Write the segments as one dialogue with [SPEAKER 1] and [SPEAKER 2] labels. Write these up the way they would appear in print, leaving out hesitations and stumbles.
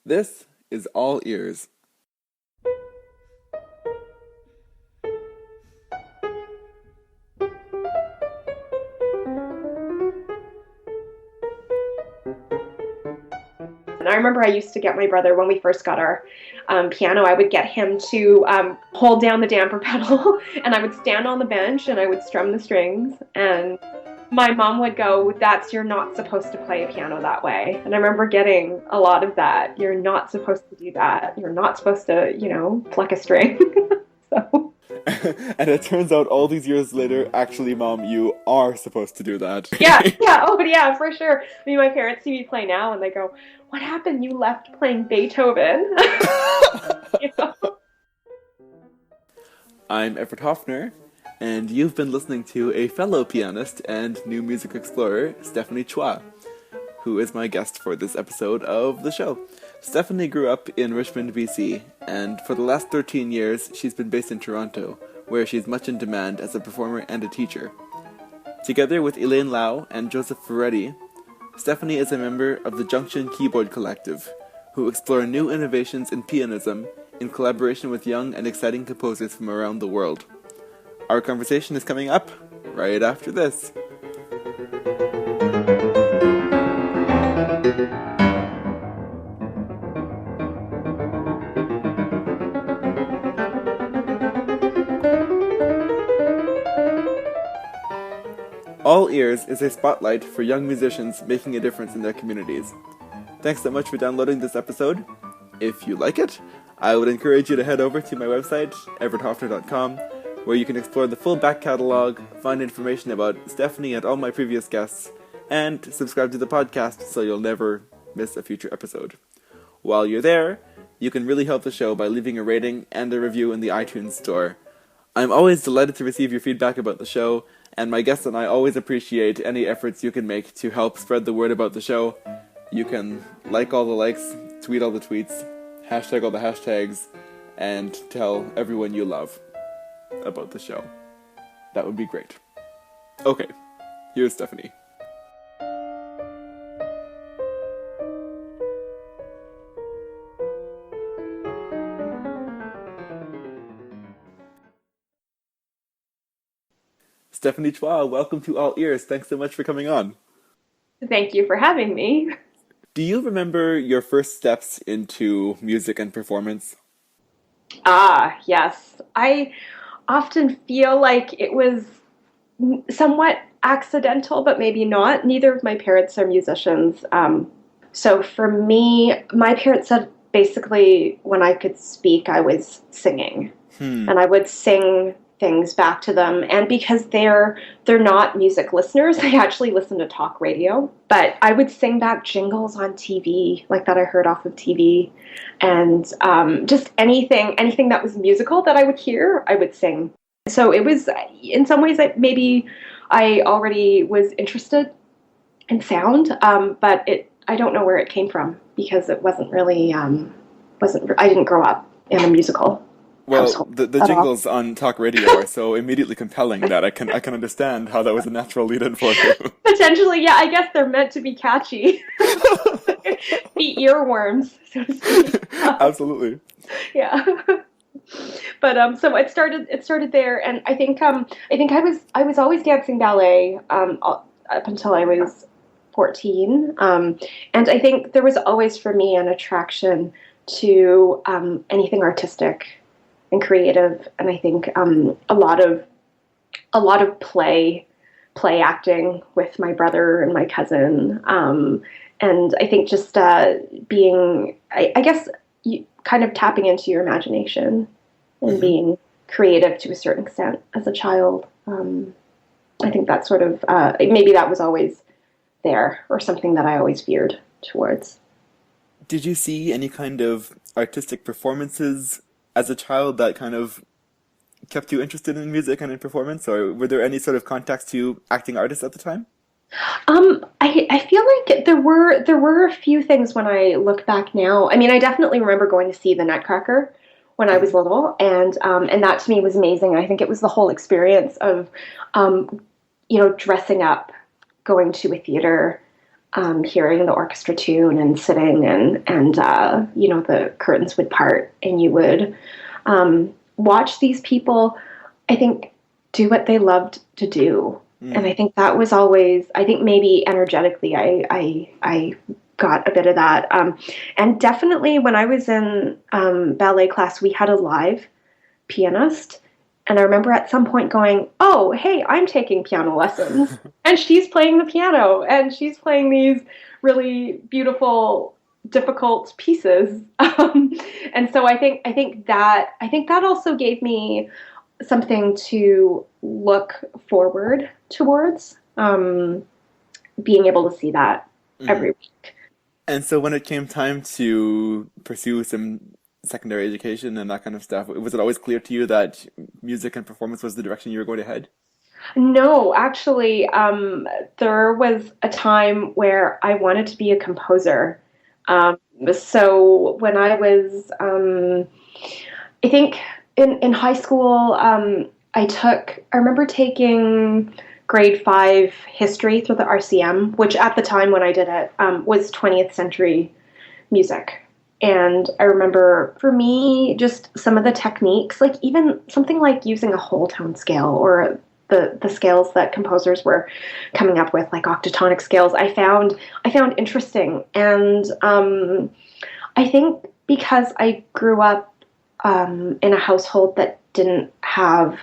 [SPEAKER 1] This is All Ears.
[SPEAKER 2] And I remember I used to get my brother, when we first got our piano, I would get him to hold down the damper pedal and I would stand on the bench and I would strum the strings. And my mom would go, you're not supposed to play a piano that way. And I remember getting a lot of that. You're not supposed to do that. You're not supposed to, pluck a string. So.
[SPEAKER 1] And it turns out all these years later, actually, Mom, you are supposed to do that.
[SPEAKER 2] Yeah, for sure. My parents see me play now and they go, what happened? You left playing Beethoven?
[SPEAKER 1] I'm Everett Hopfner, and you've been listening to a fellow pianist and new music explorer, Stephanie Chua, who is my guest for this episode of the show. Stephanie grew up in Richmond, BC, and for the last 13 years, she's been based in Toronto, where she's much in demand as a performer and a teacher. Together with Elaine Lau and Joseph Ferretti, Stephanie is a member of the Junction Keyboard Collective, who explore new innovations in pianism in collaboration with young and exciting composers from around the world. Our conversation is coming up right after this. All Ears is a spotlight for young musicians making a difference in their communities. Thanks so much for downloading this episode. If you like it, I would encourage you to head over to my website, everetthopner.com, where you can explore the full back catalog, find information about Stephanie and all my previous guests, and subscribe to the podcast so you'll never miss a future episode. While you're there, you can really help the show by leaving a rating and a review in the iTunes store. I'm always delighted to receive your feedback about the show, and my guests and I always appreciate any efforts you can make to help spread the word about the show. You can like all the likes, tweet all the tweets, hashtag all the hashtags, and tell everyone you love about the show. That would be great. Okay, here's Stephanie. Stephanie Chua, welcome to All Ears. Thanks so much for coming on.
[SPEAKER 2] Thank you for having me.
[SPEAKER 1] Do you remember your first steps into music and performance?
[SPEAKER 2] Yes. I often feel like it was somewhat accidental, but maybe not. Neither of my parents are musicians. So for me, my parents said basically when I could speak, I was singing. And I would sing things back to them, and because they're not music listeners, they actually listen to talk radio, but I would sing back jingles on TV like that I heard off of TV, and just anything that was musical that I would hear, I would sing. So it was, in some ways, maybe I already was interested in sound, but I don't know where it came from, because it wasn't really I didn't grow up in a musical.
[SPEAKER 1] Well, the jingles on talk radio are so immediately compelling that I can understand how that was a natural lead-in for you.
[SPEAKER 2] Potentially, yeah. I guess they're meant to be catchy, be earworms, so to speak.
[SPEAKER 1] Absolutely.
[SPEAKER 2] Yeah. But so it started there, and I think I was always dancing ballet up until I was 14, and I think there was always for me an attraction to anything artistic and creative, and I think a lot of play acting with my brother and my cousin, and I think just being, I guess, kind of tapping into your imagination and being creative to a certain extent as a child. I think that sort of maybe that was always there, or something that I always veered towards.
[SPEAKER 1] Did you see any kind of artistic performances as a child that kind of kept you interested in music and in performance, or were there any sort of contacts to acting artists at the time?
[SPEAKER 2] I feel like there were a few things when I look back now. I mean, I definitely remember going to see the Nutcracker when I was little, and that to me was amazing. I think it was the whole experience of, dressing up, going to a theater, hearing the orchestra tune and sitting and the curtains would part and you would watch these people, I think, do what they loved to do. And I think that was always, I think maybe energetically I got a bit of that. And definitely when I was in ballet class, we had a live pianist. And I remember at some point going, oh, hey, I'm taking piano lessons. And she's playing the piano. And she's playing these really beautiful, difficult pieces. And so I think that also gave me something to look forward towards, being able to see that every week.
[SPEAKER 1] And so when it came time to pursue some secondary education and that kind of stuff, was it always clear to you that music and performance was the direction you were going to head?
[SPEAKER 2] No, actually, there was a time where I wanted to be a composer. So when I was, I think in high school, I remember taking grade 5 history through the RCM, which at the time when I did it was 20th century music. And I remember for me, just some of the techniques, like even something like using a whole tone scale or the scales that composers were coming up with, like octatonic scales, I found interesting. And I think because I grew up in a household that didn't have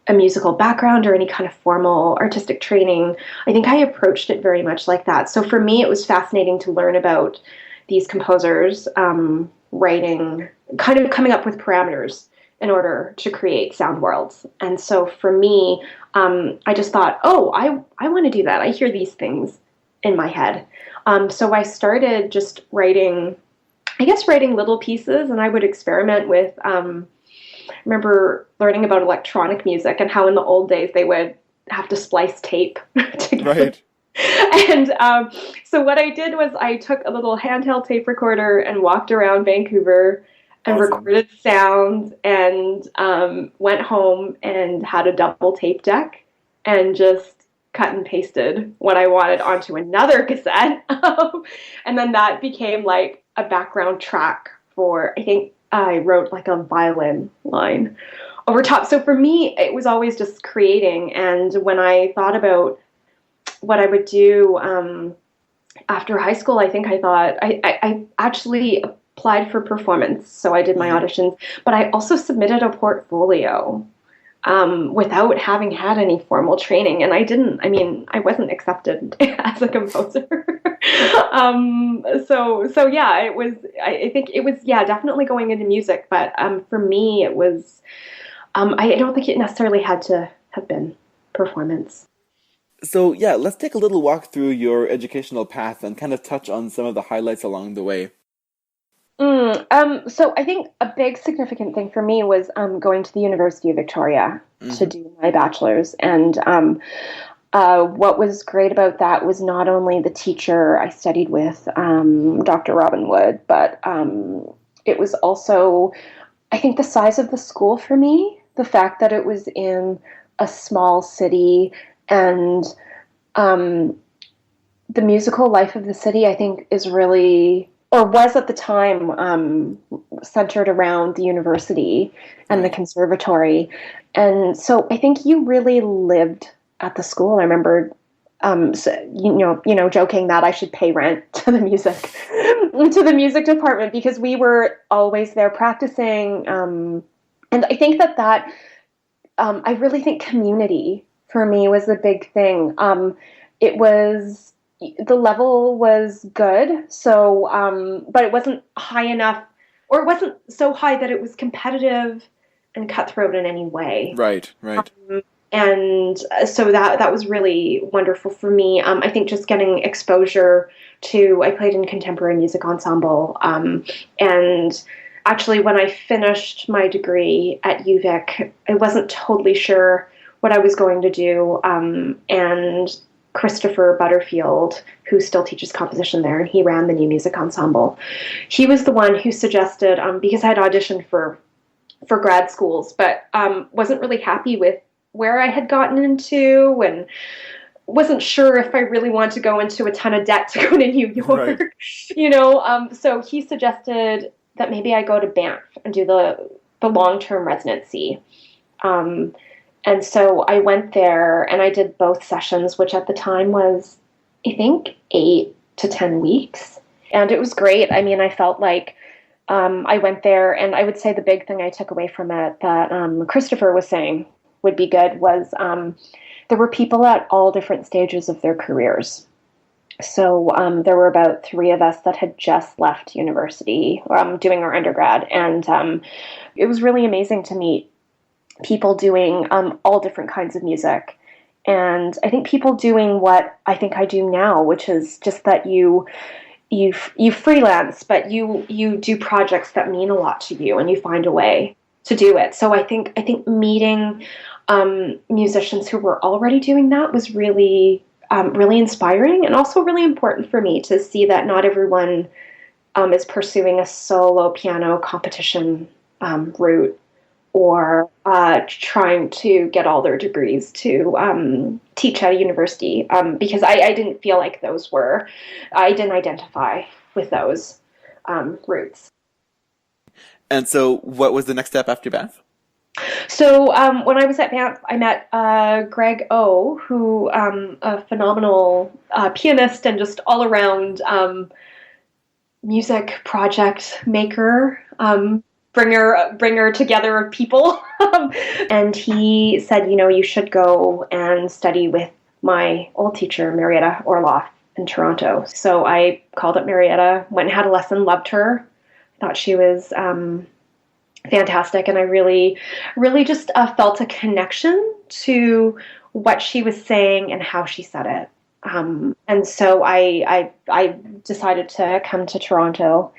[SPEAKER 2] a musical background or any kind of formal artistic training, I think I approached it very much like that. So for me, it was fascinating to learn about these composers writing, kind of coming up with parameters in order to create sound worlds. And so for me, I just thought, oh, I want to do that. I hear these things in my head. So I started just writing little pieces, and I would experiment with, I remember learning about electronic music and how in the old days they would have to splice tape together.
[SPEAKER 1] Right.
[SPEAKER 2] And so what I did was I took a little handheld tape recorder and walked around Vancouver and recorded sounds and went home and had a double tape deck and just cut and pasted what I wanted onto another cassette. And then that became like a background track for, I think I wrote like a violin line over top. So for me, it was always just creating. And when I thought about what I would do after high school, I think I thought I actually applied for performance. So I did my auditions, but I also submitted a portfolio without having had any formal training. And I wasn't accepted as a composer. So yeah, I think it was, yeah, definitely going into music. But for me, it was, I don't think it necessarily had to have been performance.
[SPEAKER 1] So yeah, let's take a little walk through your educational path and kind of touch on some of the highlights along the way.
[SPEAKER 2] So I think a big significant thing for me was going to the University of Victoria to do my bachelor's. And what was great about that was not only the teacher I studied with, Dr. Robin Wood, but it was also, I think, the size of the school for me, the fact that it was in a small city, and the musical life of the city, I think, is really, or was at the time, centered around the university and the conservatory. And so I think you really lived at the school. I remember, joking that I should pay rent to the music department because we were always there practicing. And I think that I really think community for me was a big thing. The level was good, so but it wasn't high enough, or it wasn't so high that it was competitive and cutthroat in any way.
[SPEAKER 1] Right.
[SPEAKER 2] And so that was really wonderful for me. I think just getting exposure to, I played in contemporary music ensemble, and actually when I finished my degree at UVic, I wasn't totally sure what I was going to do, and Christopher Butterfield, who still teaches composition there, and he ran the new music ensemble. He was the one who suggested, because I had auditioned for grad schools, but wasn't really happy with where I had gotten into and wasn't sure if I really wanted to go into a ton of debt to go to New York,
[SPEAKER 1] Right.
[SPEAKER 2] So he suggested that maybe I go to Banff and do the long-term residency. Um, and so I went there and I did both sessions, which at the time was, I think, 8 to 10 weeks. And it was great. I mean, I felt like I went there, and I would say the big thing I took away from it that Christopher was saying would be good was there were people at all different stages of their careers. So there were about 3 of us that had just left university doing our undergrad, and it was really amazing to meet people doing all different kinds of music. And I think people doing what I think I do now, which is just that you freelance, but you do projects that mean a lot to you, and you find a way to do it. So I think meeting musicians who were already doing that was really really inspiring, and also really important for me to see that not everyone is pursuing a solo piano competition route, or trying to get all their degrees to teach at a university, because I didn't feel like I didn't identify with those routes.
[SPEAKER 1] And so what was the next step after Banff?
[SPEAKER 2] So when I was at Banff, I met Greg O, who a phenomenal pianist and just all around music project maker, bringer together of people. And he said, you should go and study with my old teacher, Marietta Orloff, in Toronto. So I called up Marietta, went and had a lesson, loved her, thought she was fantastic, and I really, really just felt a connection to what she was saying and how she said it. And so I decided to come to Toronto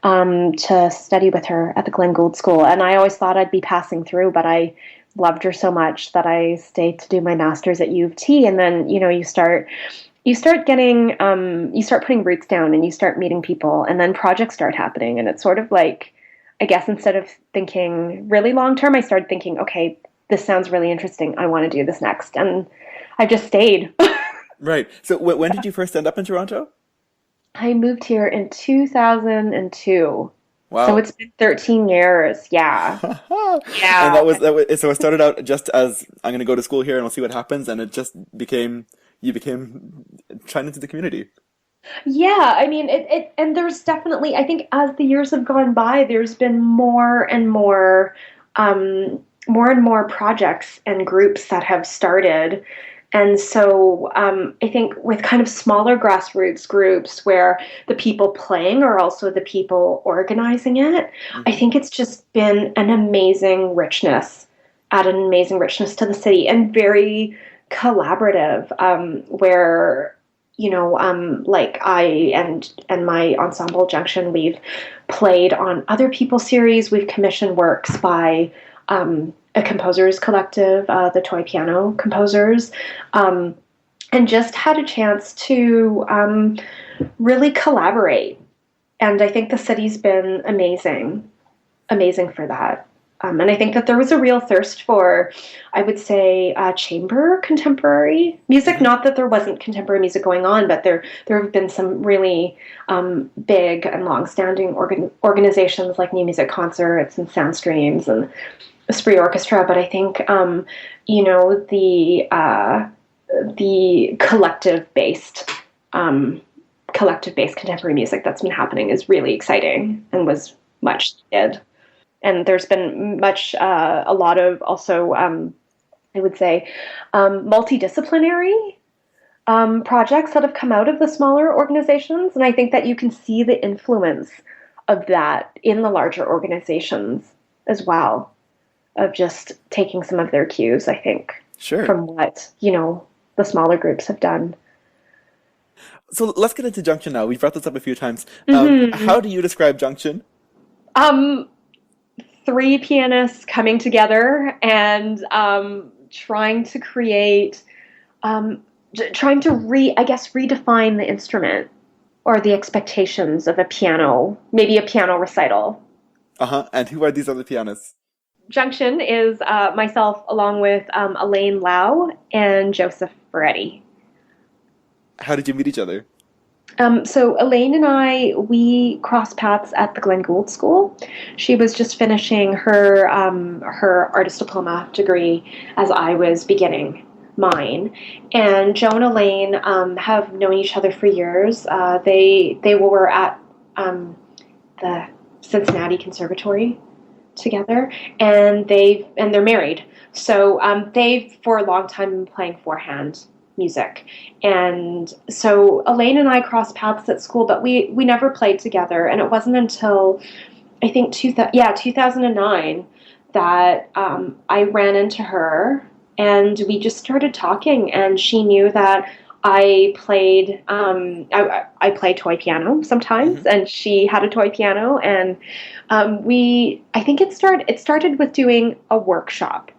[SPEAKER 2] to study with her at the Glen Gould School. And I always thought I'd be passing through, but I loved her so much that I stayed to do my master's at U of T. And then, you start getting, you start putting roots down, and you start meeting people, and then projects start happening. And it's sort of like, I guess instead of thinking really long term, I started thinking, okay, this sounds really interesting. I want to do this next. And I've just stayed.
[SPEAKER 1] Right. So when did you first end up in Toronto?
[SPEAKER 2] I moved here in 2002. So
[SPEAKER 1] Wow.
[SPEAKER 2] it's been 13 years. Yeah.
[SPEAKER 1] And
[SPEAKER 2] Yeah.
[SPEAKER 1] so it started out just as I'm going to go to school here and we'll see what happens, and it just you became trying into the community.
[SPEAKER 2] Yeah. I mean, and there's definitely, I think as the years have gone by, there's been more and more projects and groups that have started. And so I think with kind of smaller grassroots groups where the people playing are also the people organizing it, I
[SPEAKER 1] Hmm.
[SPEAKER 2] think it's just been an amazing richness, added an amazing richness to the city, and very collaborative, where, like I and my ensemble Junction, we've played on other people's series. We've commissioned works by a composers collective, the Toy Piano Composers, um, and just had a chance to really collaborate. And I think the city's been amazing for that. And I think that there was a real thirst for, I would say, chamber contemporary music.
[SPEAKER 1] Hmm.
[SPEAKER 2] Not that there wasn't contemporary music going on, but there have been some really big and long-standing organizations like New Music Concerts and Soundstreams and Spree Orchestra. But I think, the collective based contemporary music that's been happening is really exciting and was much needed. And there's been a lot of also, I would say, multidisciplinary projects that have come out of the smaller organizations. And I think that you can see the influence of that in the larger organizations as well, of just taking some of their cues, I think,
[SPEAKER 1] Sure.
[SPEAKER 2] from what, the smaller groups have done.
[SPEAKER 1] So let's get into Junction now. We've brought this up a few times.
[SPEAKER 2] Hmm.
[SPEAKER 1] How do you describe Junction?
[SPEAKER 2] Um, Three pianists coming together and trying to create, trying to redefine the instrument or the expectations of a piano, maybe a piano recital.
[SPEAKER 1] Uh-huh. And who are these other pianists?
[SPEAKER 2] Junction is myself along with Elaine Lau and Joseph Ferretti.
[SPEAKER 1] How did you meet each other?
[SPEAKER 2] So Elaine and I, we crossed paths at the Glen Gould School. She was just finishing her artist diploma degree as I was beginning mine. And Joe and Elaine have known each other for years. They were at the Cincinnati Conservatory together, and they're married. So they've for a long time been playing four-hand music, and so Elaine and I crossed paths at school, but we never played together. And it wasn't until I think 2009 that I ran into her, and we just started talking. And she knew that I played toy piano sometimes,
[SPEAKER 1] Mm-hmm.
[SPEAKER 2] and she had a toy piano, and I think it started with doing a workshop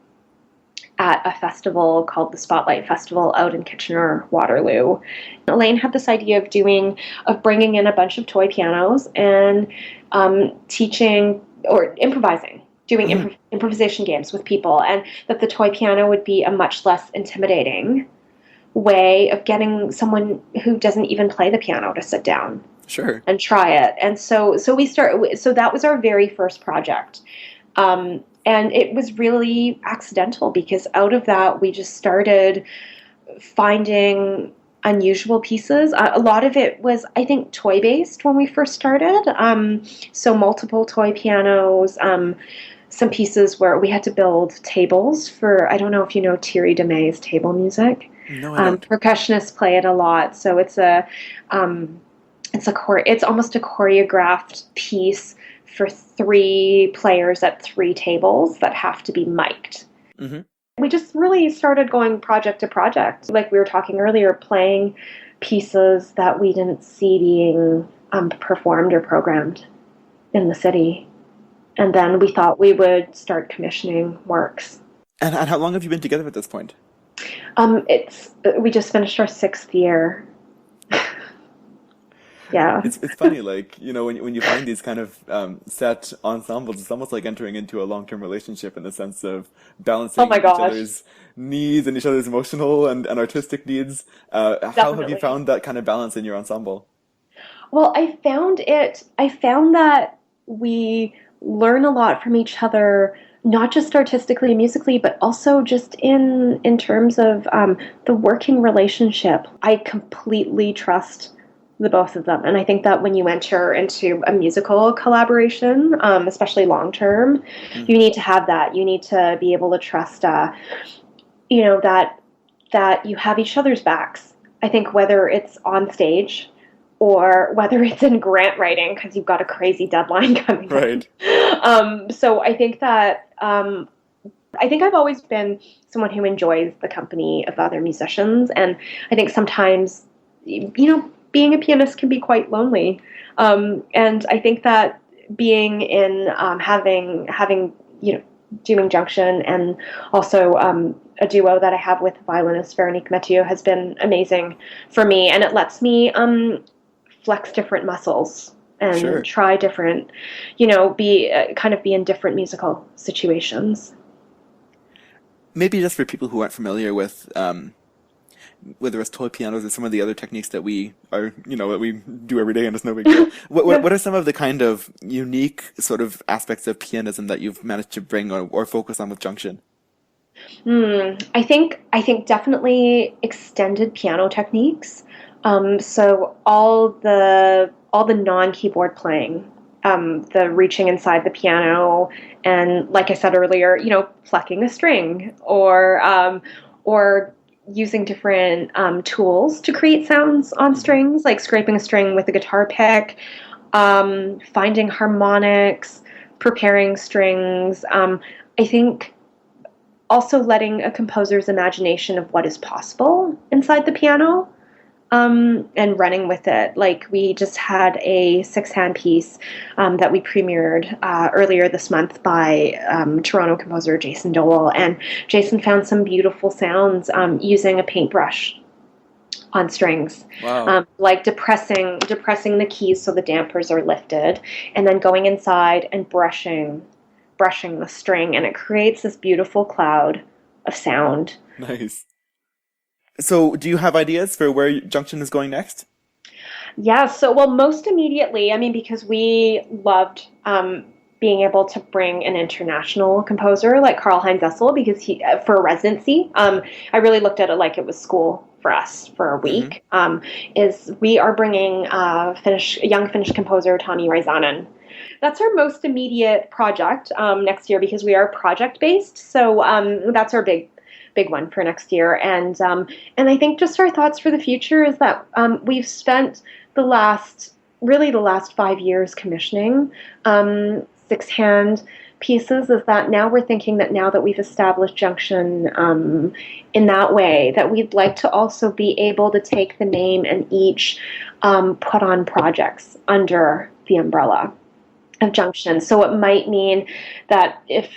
[SPEAKER 2] at a festival called the Spotlight Festival out in Kitchener-Waterloo. Elaine had this idea of bringing in a bunch of toy pianos and teaching or improvising, doing improvisation games with people, and that the toy piano would be a much less intimidating way of getting someone who doesn't even play the piano to sit down
[SPEAKER 1] Sure.
[SPEAKER 2] and try it. And so that was our very first project. And it was really accidental, because out of that we just started finding unusual pieces. A lot of it was, I think, toy based when we first started. So multiple toy pianos, some pieces where we had to build tables for, I don't know if you know Thierry Demay's table music.
[SPEAKER 1] No, I don't.
[SPEAKER 2] Percussionists play it a lot. So it's almost a choreographed piece for three players at three tables that have to be mic'd.
[SPEAKER 1] Mm-hmm.
[SPEAKER 2] We just really started going project to project, like we were talking earlier, playing pieces that we didn't see being performed or programmed in the city. And then we thought we would start commissioning works.
[SPEAKER 1] And how long have you been together at this point?
[SPEAKER 2] We just finished our 6th year. Yeah.
[SPEAKER 1] It's funny, like, when you find these kind of set ensembles, it's almost like entering into a long-term relationship in the sense of
[SPEAKER 2] Oh
[SPEAKER 1] balancing
[SPEAKER 2] my
[SPEAKER 1] each
[SPEAKER 2] gosh.
[SPEAKER 1] other's needs and each other's emotional and artistic needs. How have you
[SPEAKER 2] Definitely.
[SPEAKER 1] found that kind of balance in your ensemble?
[SPEAKER 2] Well, I found that we learn a lot from each other, not just artistically and musically, but also just in terms of the working relationship. I completely trust the both of them. And I think that when you enter into a musical collaboration, especially long term,
[SPEAKER 1] Mm,
[SPEAKER 2] you need to have that. You need to be able to trust, you know, that you have each other's backs. I think whether it's on stage or whether it's in grant writing, because you've got a crazy deadline coming in.
[SPEAKER 1] right.
[SPEAKER 2] So I think I've always been someone who enjoys the company of other musicians, and I think sometimes, being a pianist can be quite lonely. And I think that being in having doing Junction, and also a duo that I have with violinist Veronique Mathieu has been amazing for me, and it lets me flex different muscles and
[SPEAKER 1] Sure.
[SPEAKER 2] try different, be in different musical situations.
[SPEAKER 1] Maybe just for people who aren't familiar with whether it's toy pianos or some of the other techniques that that we do every day and it's no big deal.
[SPEAKER 2] Yeah.
[SPEAKER 1] What are some of the kind of unique sort of aspects of pianism that you've managed to bring or focus on with Junction?
[SPEAKER 2] I think definitely extended piano techniques. So all the non-keyboard playing, the reaching inside the piano, and like I said earlier, plucking a string, or using different tools to create sounds on
[SPEAKER 1] Hmm.
[SPEAKER 2] strings, like scraping a string with a guitar pick, finding harmonics, preparing strings. I think also letting a composer's imagination of what is possible inside the piano, and running with it. Like we just had a six-hand piece that we premiered earlier this month by Toronto composer Jason Dole, and Jason found some beautiful sounds using a paintbrush on strings,
[SPEAKER 1] Wow.
[SPEAKER 2] like depressing the keys so the dampers are lifted, and then going inside and brushing the string, and it creates this beautiful cloud of sound.
[SPEAKER 1] Nice. So, do you have ideas for where Junction is going next?
[SPEAKER 2] Yeah, so well, most immediately, I mean, because we loved being able to bring an international composer like Karl Heinz Essel because he for a residency. I really looked at it like it was school for us for a
[SPEAKER 1] Hmm.
[SPEAKER 2] week. Is we are bringing a young Finnish composer Tani Raisanen. That's our most immediate project next year because we are project based. So that's our big one for next year. And I think just our thoughts for the future is that we've spent the last really the last 5 years commissioning six hand pieces. Is that now we're thinking that now that we've established Junction in that way, that we'd like to also be able to take the name and each put on projects under the umbrella of Junction. So it might mean that if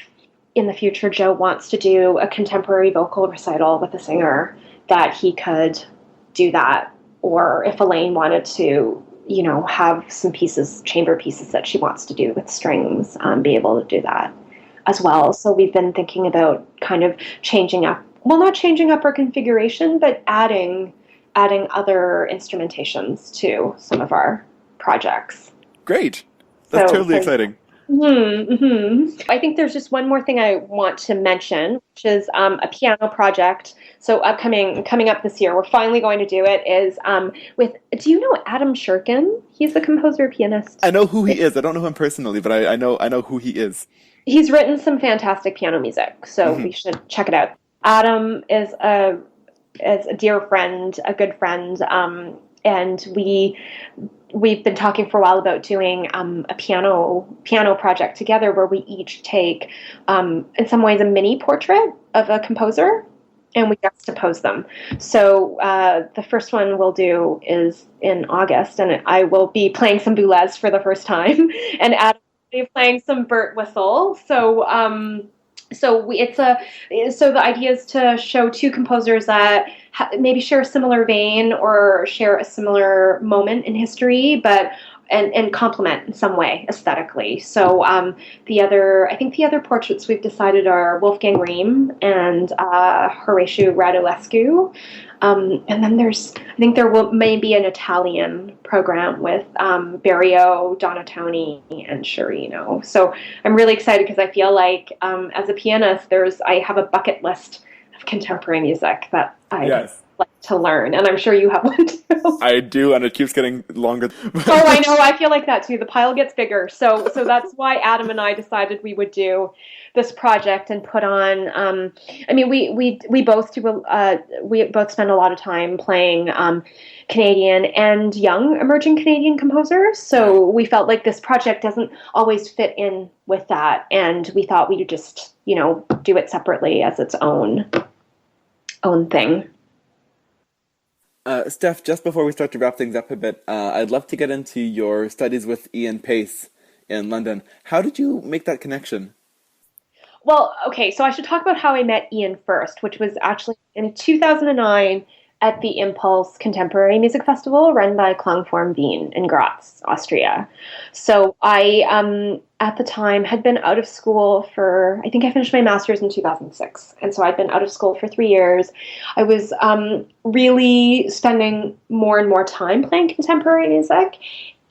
[SPEAKER 2] in the future Joe wants to do a contemporary vocal recital with a singer, that he could do that. Or if Elaine wanted to, have some pieces, chamber pieces that she wants to do with strings, be able to do that as well. So we've been thinking about kind of changing up, well, not changing up our configuration, but adding other instrumentations to some of our projects.
[SPEAKER 1] Great. That's
[SPEAKER 2] So,
[SPEAKER 1] totally
[SPEAKER 2] so
[SPEAKER 1] exciting.
[SPEAKER 2] I think there's just one more thing I want to mention, which is a piano project. So coming up this year, we're finally going to do it. Is with do you know Adam Shirkin? He's the composer pianist.
[SPEAKER 1] I know who he is. I don't know him personally, but I know who he is.
[SPEAKER 2] He's written some fantastic piano music, so
[SPEAKER 1] Hmm.
[SPEAKER 2] we should check it out. Adam is a dear friend, a good friend, and we've been talking for a while about doing a piano project together where we each take, in some ways, a mini portrait of a composer, and we juxtapose them. So the first one we'll do is in August, and I will be playing some Boulez for the first time, and Adam will be playing some Burt Whistle. So the idea is to show two composers that maybe share a similar vein or share a similar moment in history, but and complement in some way aesthetically. So I think the other portraits we've decided are Wolfgang Rehm and Horatio Radulescu. And then I think may be an Italian program with Berio, Donatoni, and Sciarrino. So I'm really excited because I feel like as a pianist, I have a bucket list of contemporary music that I'd
[SPEAKER 1] Yes,
[SPEAKER 2] like to learn, and I'm sure you have one too.
[SPEAKER 1] I do, and it keeps getting longer.
[SPEAKER 2] Oh, I know. I feel like that too. The pile gets bigger. So that's why Adam and I decided we would do this project and put on. I mean, we both we both spend a lot of time playing Canadian and young emerging Canadian composers.
[SPEAKER 1] Yeah.
[SPEAKER 2] So we felt like this project doesn't always fit in with that, and we thought we would just do it separately as its own thing.
[SPEAKER 1] Steph, just before we start to wrap things up a bit, I'd love to get into your studies with Ian Paice in London. How did you make that connection?
[SPEAKER 2] Well, okay, so I should talk about how I met Ian first, which was actually in 2009 at the Impulse Contemporary Music Festival run by Klangform Wien in Graz, Austria. So at the time, had been out of school I think I finished my master's in 2006. And so I'd been out of school for 3 years. I was really spending more and more time playing contemporary music.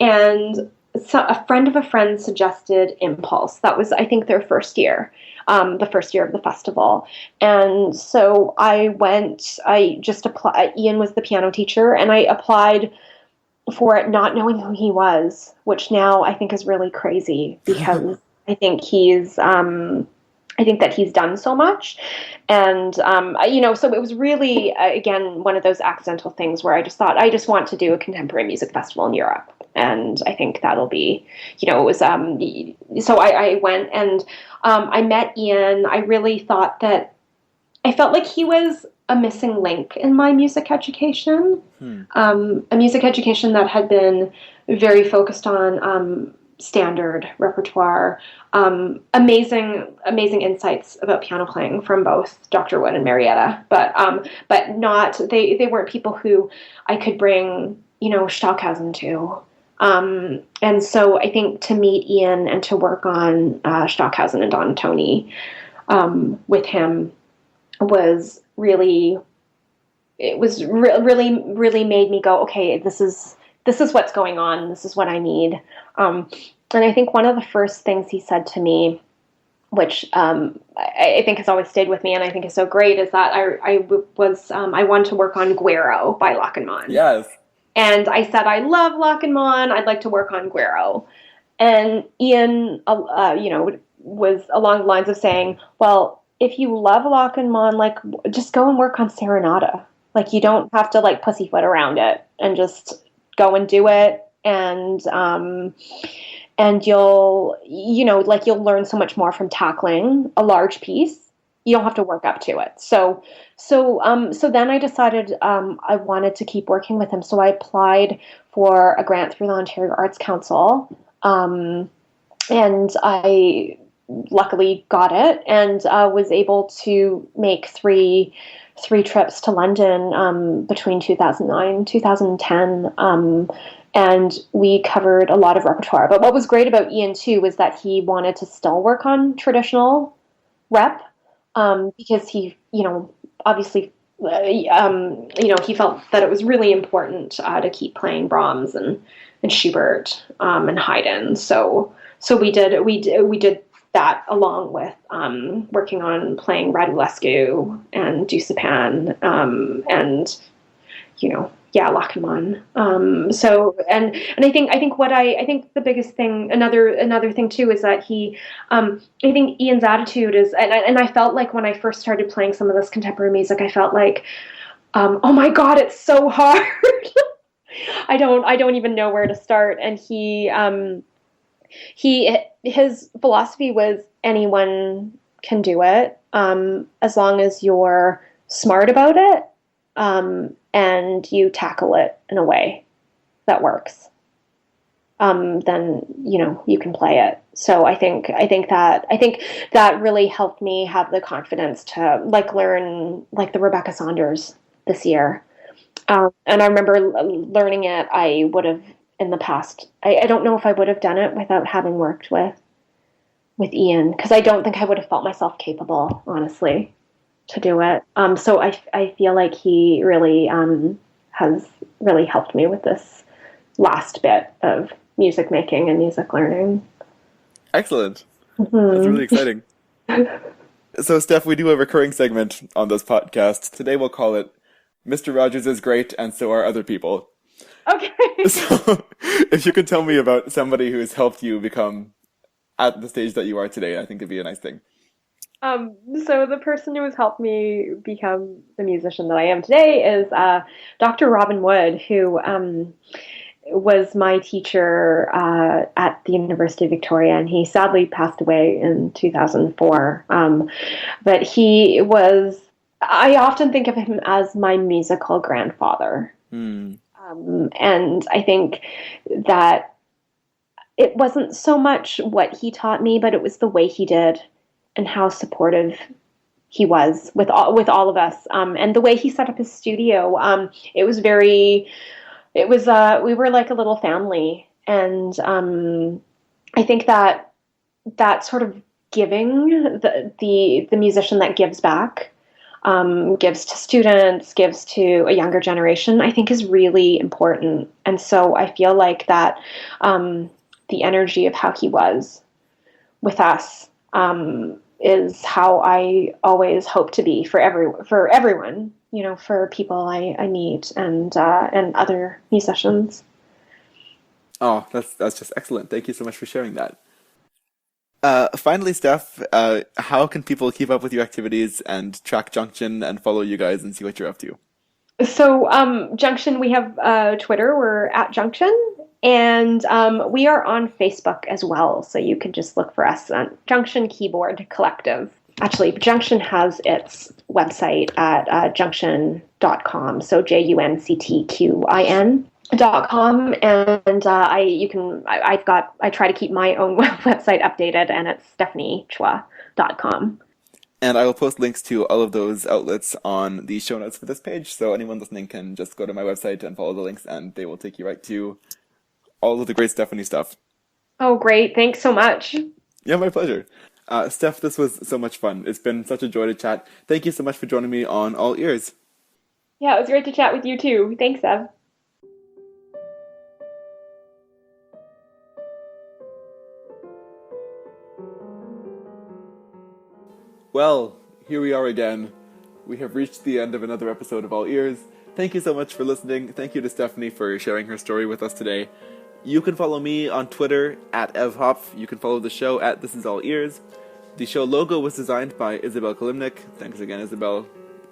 [SPEAKER 2] And so a friend of a friend suggested Impulse. That was, I think, their first year, the first year of the festival. And so I went, I just applied. Ian was the piano teacher, and I applied for it not knowing who he was, which now I think is really crazy because I think I think that he's done so much. And, so it was really, again, one of those accidental things where I just thought, I just want to do a contemporary music festival in Europe. And I think that'll be, it was, so I went and I met Ian. I really thought that I felt like he was a missing link in my music education,
[SPEAKER 1] Hmm.
[SPEAKER 2] a music education that had been very focused on standard repertoire, amazing insights about piano playing from both Dr. Wood and Marietta, but not they weren't people who I could bring Stockhausen to. And so I think to meet Ian and to work on Stockhausen and Donatoni with him was really it was really, really made me go, okay, this is what's going on. This is what I need. And I think one of the first things he said to me, which I think has always stayed with me and I think is so great, is that I wanted to work on Guero by Lachenmann.
[SPEAKER 1] Yes.
[SPEAKER 2] And I said, I love Lachenmann. I'd like to work on Guero. And Ian, was along the lines of saying, well, if you love Lachenmann, like, just go and work on Serenata. Like, you don't have to, like, pussyfoot around it, and just go and do it. And you'll, you'll learn so much more from tackling a large piece. You don't have to work up to it. So then I decided I wanted to keep working with him. So I applied for a grant through the Ontario Arts Council, and I luckily got it, and was able to make three trips to London between 2009 and 2010. And we covered a lot of repertoire. But what was great about Ian, too, was that he wanted to still work on traditional rep, because he, obviously, he felt that it was really important to keep playing Brahms and Schubert and Haydn. So we did that, along with working on playing Radulescu and Dusepan, and Lachenmann. And I think the biggest thing, another thing too, is that I think Ian's attitude is, and I felt like when I first started playing some of this contemporary music, I felt like, oh my God, it's so hard. I don't even know where to start. And his philosophy was, anyone can do it, as long as you're smart about it, and you tackle it in a way that works. Then you can play it. So I think that really helped me have the confidence to learn the Rebecca Saunders this year. And I remember learning it. I would have, in the past, I don't know if I would have done it without having worked with Ian, because I don't think I would have felt myself capable, honestly, to do it. So I feel like he really has really helped me with this last bit of music making and music learning.
[SPEAKER 1] Excellent.
[SPEAKER 2] Mm-hmm.
[SPEAKER 1] That's really exciting. So, Steph, we do a recurring segment on this podcast. Today we'll call it Mr. Rogers is great, and so are other people.
[SPEAKER 2] Okay.
[SPEAKER 1] So, if you could tell me about somebody who has helped you become at the stage that you are today, I think it'd be a nice thing.
[SPEAKER 2] So the person who has helped me become the musician that I am today is Dr. Robin Wood, who was my teacher at the University of Victoria, and he sadly passed away in 2004. But I often think of him as my musical grandfather. And I think that it wasn't so much what he taught me, but it was the way he did, and how supportive he was with all of us, and the way he set up his studio. We were like a little family, and I think that sort of giving, the musician that gives back, gives to students, gives to a younger generation, I think is really important. And so I feel like that the energy of how he was with us is how I always hope to be for everyone, for people I meet, and other musicians.
[SPEAKER 1] Oh, that's just excellent. Thank you so much for sharing that. Finally, Steph, how can people keep up with your activities and track Junction and follow you guys and see what you're up to?
[SPEAKER 2] So, Junction, we have Twitter, we're at Junction, and we are on Facebook as well. So you can just look for us on Junction Keyboard Collective. Actually, Junction has its website at junction.com. So JUNCTQIN.com, and I try to keep my own website updated, and it's StephanieChua.com.
[SPEAKER 1] And I will post links to all of those outlets on the show notes for this page, so anyone listening can just go to my website and follow the links, and they will take you right to all of the great Stephanie stuff.
[SPEAKER 2] Oh, great. Thanks so much.
[SPEAKER 1] Yeah, my pleasure. Steph, this was so much fun. It's been such a joy to chat. Thank you so much for joining me on All Ears.
[SPEAKER 2] Yeah, it was great to chat with you too. Thanks, Ev.
[SPEAKER 1] Well, here we are again. We have reached the end of another episode of All Ears. Thank you so much for listening. Thank you to Stephanie for sharing her story with us today. You can follow me on Twitter at evhopf. You can follow the show at This Is All Ears. The show logo was designed by Isabel Kalimnik. Thanks again, Isabel.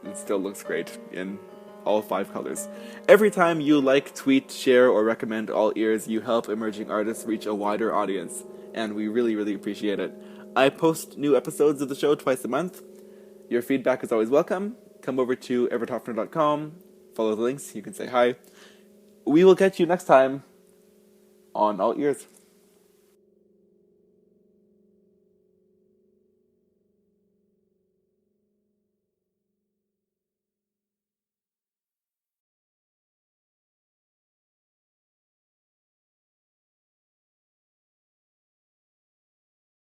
[SPEAKER 1] It still looks great in all 5 colors. Every time you like, tweet, share, or recommend All Ears, you help emerging artists reach a wider audience, and we really, really appreciate it. I post new episodes of the show twice a month. Your feedback is always welcome. Come over to everetthopner.com, follow the links, you can say hi. We will catch you next time on All Ears.